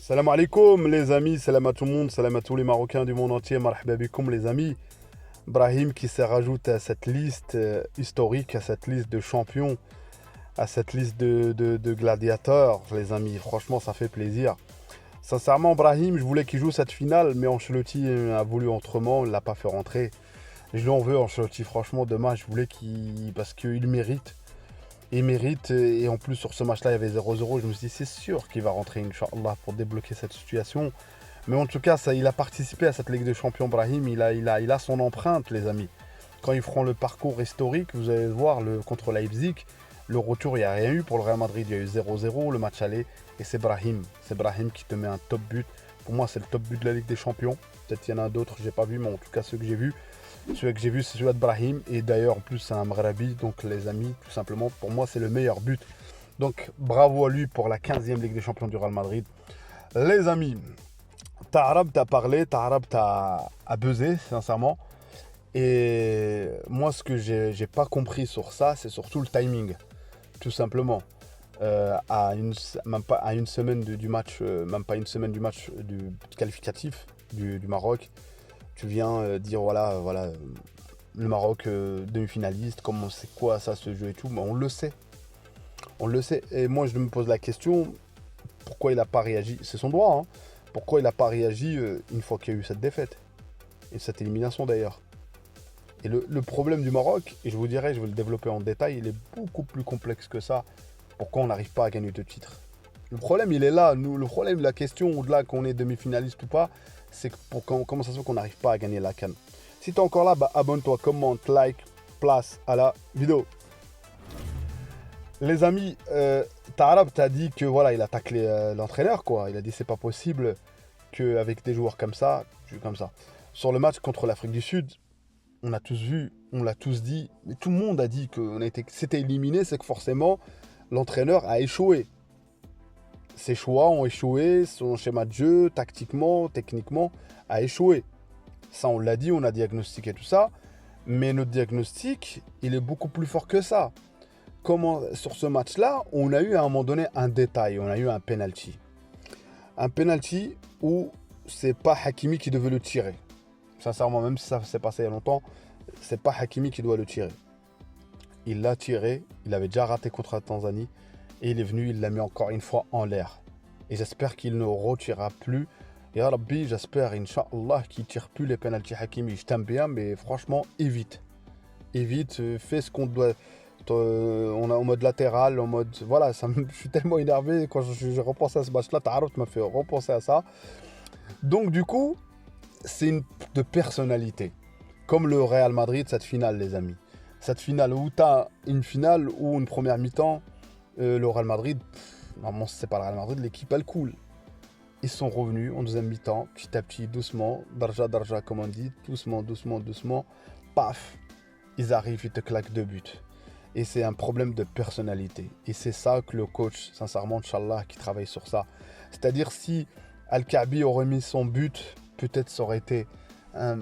Salam alaikum les amis, salam à tout le monde, salam à tous les Marocains du monde entier, marhaba bikoum les amis. Brahim qui se rajoute à cette liste historique, à cette liste de champions, à cette liste de gladiateurs, les amis. Franchement, ça fait plaisir. Sincèrement, Brahim, je voulais qu'il joue cette finale, mais Ancelotti a voulu autrement, il l'a pas fait rentrer. Je lui en veux, Ancelotti, franchement, demain, je voulais qu'il. Parce qu'il mérite. Il mérite, et en plus sur ce match-là, il y avait 0-0. Je me suis dit, c'est sûr qu'il va rentrer, Inch'Allah, pour débloquer cette situation. Mais en tout cas, ça, il a participé à cette Ligue des Champions, Brahim. Il a son empreinte, les amis. Quand ils feront le parcours historique, vous allez voir contre Leipzig, le retour, il n'y a rien eu. Pour le Real Madrid, il y a eu 0-0, le match aller. Et c'est Brahim. C'est Brahim qui te met un top but. Pour moi, c'est le top but de la Ligue des Champions. Peut-être qu'il y en a d'autres que j'ai pas vu, mais en tout cas, ceux que j'ai vus. Celui que j'ai vu, c'est celui de Brahim. Et d'ailleurs, en plus, c'est un Mghrabi. Donc, les amis, tout simplement, pour moi, c'est le meilleur but. Donc, bravo à lui pour la 15e Ligue des Champions du Real Madrid. Les amis, Tarab t'a parlé, Tarab t'a buzzé, sincèrement. Et moi, ce que j'ai pas compris sur ça, c'est surtout le timing. Tout simplement. Même pas à une semaine du match, même pas une semaine du match du qualificatif du Maroc, tu viens dire voilà, le Maroc demi-finaliste, comment c'est quoi ça ce jeu et tout, mais on le sait. Et moi je me pose la question, pourquoi il n'a pas réagi, c'est son droit, hein, pourquoi il n'a pas réagi une fois qu'il y a eu cette défaite, et cette élimination d'ailleurs. Et le problème du Maroc, et je vous dirai, je vais le développer en détail, il est beaucoup plus complexe que ça, pourquoi on n'arrive pas à gagner de titres. Le problème il est là, le problème, la question au-delà qu'on est demi-finaliste ou pas, c'est comment ça se fait qu'on n'arrive pas à gagner la CAN. Si tu es encore là, bah, abonne-toi, commente, like, place à la vidéo. Les amis, Tarab t'a dit que voilà, il a taclé l'entraîneur, quoi. Il a dit c'est pas possible qu'avec des joueurs comme ça, comme ça. Sur le match contre l'Afrique du Sud, on a tous vu, on l'a tous dit, mais tout le monde a dit que c'était éliminé, c'est que forcément l'entraîneur a échoué. Ses choix ont échoué, son schéma de jeu, tactiquement, techniquement, a échoué. Ça, on l'a dit, on a diagnostiqué tout ça. Mais notre diagnostic, il est beaucoup plus fort que ça. Sur ce match-là, on a eu à un moment donné un détail, on a eu un penalty. Un penalty où c'est pas Hakimi qui devait le tirer. Sincèrement, même si ça s'est passé il y a longtemps, c'est pas Hakimi qui doit le tirer. Il l'a tiré, il avait déjà raté contre la Tanzanie, et il est venu, il l'a mis encore une fois en l'air. Et j'espère qu'il ne retirera plus. Ya Rabbi, j'espère, Inch'Allah, qu'il ne tire plus les penalties Hakimi. Je t'aime bien, mais franchement, évite. Évite, fais ce qu'on doit. On est en mode latéral, en mode. Voilà, je suis tellement énervé quand je repense à ce match-là. Ta'aruf m'a fait repenser à ça. Donc, du coup, c'est de personnalité. Comme le Real Madrid, cette finale, les amis. Cette finale où tu as une finale ou une première mi-temps, le Real Madrid, normalement, c'est pas le Real Madrid, l'équipe, elle coule. Ils sont revenus en deuxième mi-temps, petit à petit, doucement, darja, darja, comme on dit, doucement, doucement, doucement, paf, ils arrivent, ils te claquent deux buts. Et c'est un problème de personnalité. Et c'est ça que le coach, sincèrement, Inch'Allah, qui travaille sur ça. C'est-à-dire, si Al-Kaabi aurait mis son but, peut-être ça aurait été, ça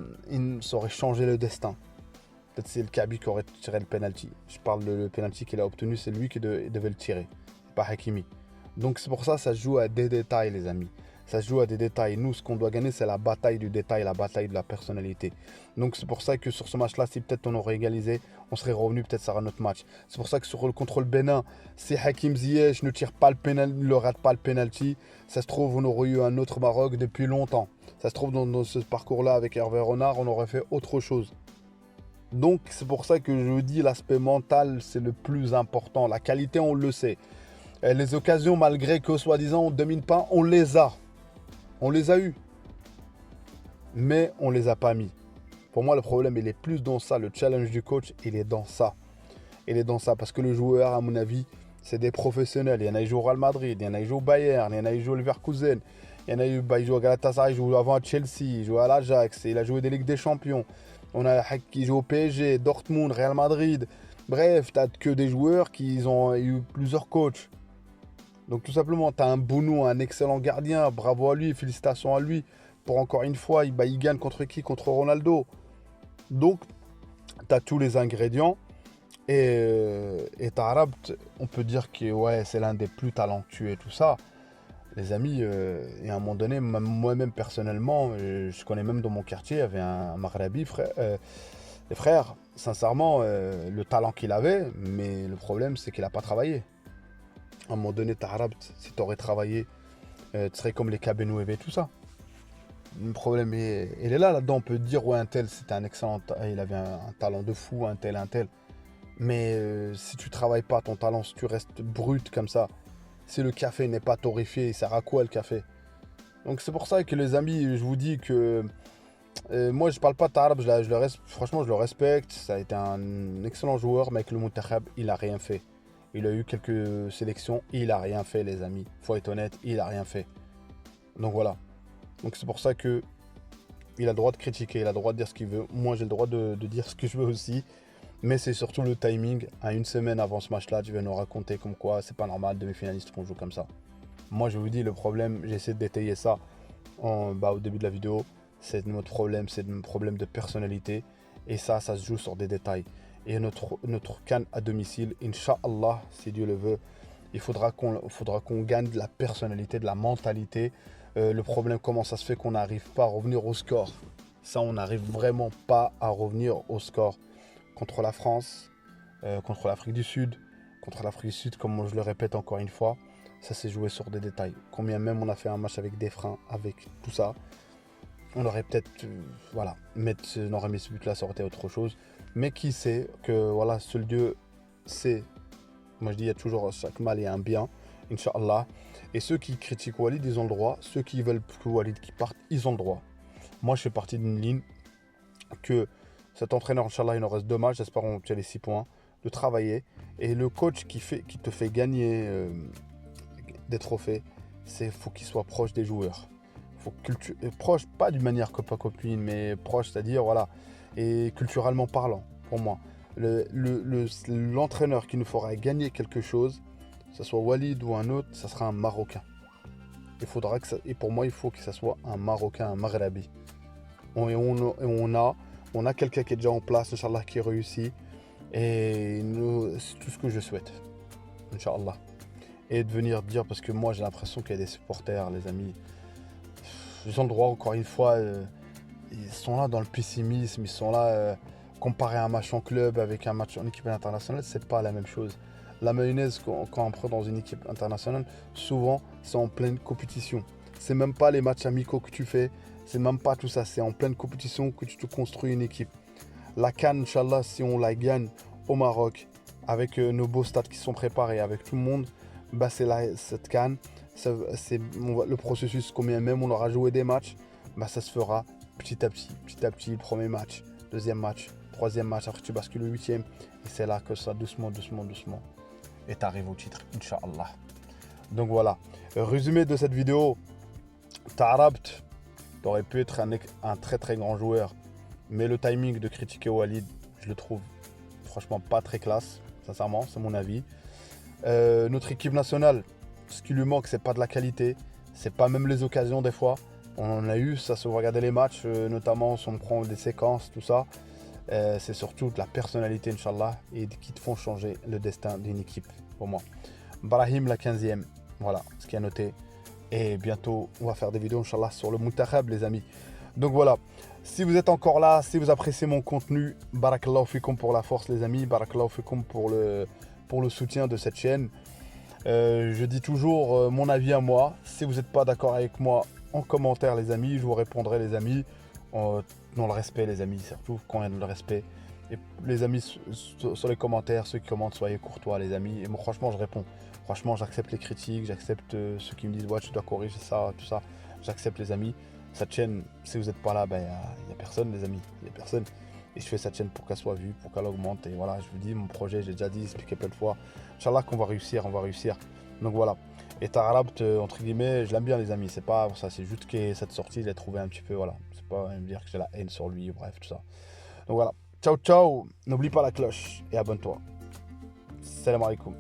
aurait changé le destin. Peut-être c'est Al-Kaabi qui aurait tiré le penalty. Je parle de le penalty qu'il a obtenu, c'est lui qui devait le tirer, pas Hakimi. Donc c'est pour ça que ça se joue à des détails, les amis. Ça se joue à des détails. Nous, ce qu'on doit gagner, c'est la bataille du détail, la bataille de la personnalité. Donc c'est pour ça que sur ce match-là, si peut-être on aurait égalisé, on serait revenu, peut-être ça sera notre match. C'est pour ça que sur le contrôle Bénin, si Hakim Ziyech ne tire pas le penalty, ne rate pas le penalty, ça se trouve, on aurait eu un autre Maroc depuis longtemps. Ça se trouve, dans ce parcours-là, avec Hervé Renard, on aurait fait autre chose. Donc c'est pour ça que je dis l'aspect mental, c'est le plus important. La qualité, on le sait. Et les occasions, malgré que soi-disant on ne domine pas, on les a. On les a eues. Mais on ne les a pas mis. Pour moi, le problème, il est plus dans ça. Le challenge du coach, il est dans ça. Il est dans ça. Parce que le joueur, à mon avis, c'est des professionnels. Il y en a qui jouent au Real Madrid, il y en a qui jouent au Bayern, il y en a qui jouent au Leverkusen, il y en a qui jouent à Galatasaray, il joue avant à Chelsea, il joue à l'Ajax, il a joué des Ligues des Champions. On a qui joue au PSG, Dortmund, Real Madrid. Bref, tu n'as que des joueurs qui ont eu plusieurs coachs. Donc tout simplement, tu as un Bounou, un excellent gardien, bravo à lui, félicitations à lui. Pour encore une fois, il gagne contre qui? Contre Ronaldo. Donc, tu as tous les ingrédients. Et Tarab, on peut dire que ouais, c'est l'un des plus talentueux et tout ça. Les amis, et à un moment donné, moi-même personnellement, je connais même dans mon quartier, il y avait un Maghrabi, frère, les frères, sincèrement, le talent qu'il avait, mais le problème, c'est qu'il n'a pas travaillé. À un moment donné, Taharabt, si tu aurais travaillé, tu serais comme les Kabenoueve et tout ça. Le problème, il est là, là-dedans. On peut dire, ouais, un tel, c'était un excellent, il avait un talent de fou, un tel, un tel. Mais si tu travailles pas ton talent, si tu restes brut comme ça, si le café n'est pas torréfié, il sert à quoi le café? Donc c'est pour ça que les amis, je vous dis que moi je parle pas d'arabe, franchement je le respecte, ça a été un excellent joueur, mais avec le Muntakhab, il a rien fait. Il a eu quelques sélections, il a rien fait les amis. Faut être honnête, il a rien fait. Donc voilà. Donc c'est pour ça que il a le droit de critiquer, il a le droit de dire ce qu'il veut. Moi j'ai le droit de dire ce que je veux aussi. Mais c'est surtout le timing. À une semaine avant ce match-là, tu vas nous raconter comme quoi c'est pas normal, demi-finaliste, qu'on joue comme ça. Moi, je vous dis, le problème, j'ai essayé de détailler ça au début de la vidéo. C'est notre problème, c'est un problème de personnalité. Et ça se joue sur des détails. Et notre CAN à domicile, Inch'Allah, si Dieu le veut, il faudra qu'on gagne de la personnalité, de la mentalité. Le problème, comment ça se fait qu'on n'arrive pas à revenir au score? Ça, on n'arrive vraiment pas à revenir au score. Contre la France, contre l'Afrique du Sud. Contre l'Afrique du Sud, comme je le répète encore une fois, ça s'est joué sur des détails. Combien même on a fait un match avec des freins, avec tout ça, on aurait peut-être, voilà, on aurait mis ce but-là, ça aurait été autre chose. Mais qui sait que, voilà, seul Dieu sait. Moi je dis, il y a toujours chaque mal et un bien, Inch'Allah. Et ceux qui critiquent Walid, ils ont le droit. Ceux qui veulent que Walid qui parte, ils ont le droit. Moi je fais partie d'une ligne que cet entraîneur, Inch'Allah, il nous reste 2 matchs, j'espère qu'on obtient les 6 points, de travailler. Et le coach qui te fait gagner des trophées, faut qu'il soit proche des joueurs. Proche, pas d'une manière copain-copine, mais proche, c'est-à-dire, voilà, et culturellement parlant, pour moi. L'entraîneur qui nous fera gagner quelque chose, que ce soit Walid ou un autre, ça sera un Marocain. Et pour moi, il faut que ça soit un Marocain, un Maghrabi. On a quelqu'un qui est déjà en place, Inch'Allah, qui réussit. Et c'est tout ce que je souhaite, Inch'Allah. Et de venir dire, parce que moi j'ai l'impression qu'il y a des supporters, les amis, ils ont le droit, encore une fois, ils sont là dans le pessimisme, ils sont là, comparer un match en club avec un match en équipe internationale, c'est pas la même chose. La mayonnaise, quand on prend dans une équipe internationale, souvent c'est en pleine compétition. C'est même pas les matchs amicaux que tu fais, c'est même pas tout ça, c'est en pleine compétition que tu te construis une équipe. La CAN, Inch'Allah, si on la gagne au Maroc, avec nos beaux stades qui sont préparés, avec tout le monde, bah cette CAN, le processus, combien même on aura joué des matchs, bah ça se fera petit à petit, premier match, deuxième match, troisième match, après tu bascules au 8e, et c'est là que ça, doucement, et tu arrives au titre, Inch'Allah. Donc voilà, résumé de cette vidéo, Taharabt, t'aurais pu être un très très grand joueur, mais le timing de critiquer Walid, je le trouve franchement pas très classe, sincèrement, c'est mon avis. Notre équipe nationale, ce qui lui manque, c'est pas de la qualité, c'est pas même les occasions des fois. On en a eu, ça se regarder les matchs, notamment si on prend des séquences, tout ça. C'est surtout de la personnalité, Inch'Allah, et qui te font changer le destin d'une équipe, pour moi. Brahim, la 15e, voilà ce qui a noté. Et bientôt, on va faire des vidéos, Inch'Allah, sur le Muntakhab, les amis. Donc voilà, si vous êtes encore là, si vous appréciez mon contenu, barakallahu fikum pour la force, les amis, barakallahu fikum pour le soutien de cette chaîne. Je dis toujours mon avis à moi. Si vous n'êtes pas d'accord avec moi, en commentaire, les amis, je vous répondrai, les amis, dans le respect, les amis, surtout quand il y a le respect. Et les amis, sur les commentaires, ceux qui commentent, soyez courtois, les amis. Et moi, franchement, je réponds. Franchement, j'accepte les critiques, j'accepte ceux qui me disent ouais, tu dois corriger ça, tout ça. J'accepte, les amis. Cette chaîne, si vous n'êtes pas là, ben, il n'y a personne, les amis. Il n'y a personne. Et je fais cette chaîne pour qu'elle soit vue, pour qu'elle augmente. Et voilà, je vous dis, mon projet, j'ai déjà dit, expliqué plein de fois. Inch'Allah qu'on va réussir, on va réussir. Donc voilà. Et Taharabt, entre guillemets, je l'aime bien, les amis. C'est pas ça, c'est juste que cette sortie, je l'ai trouvé un petit peu, voilà. C'est pas me dire que j'ai la haine sur lui, bref, tout ça. Donc voilà. Ciao, ciao. N'oublie pas la cloche et abonne-toi. Salam alaikum.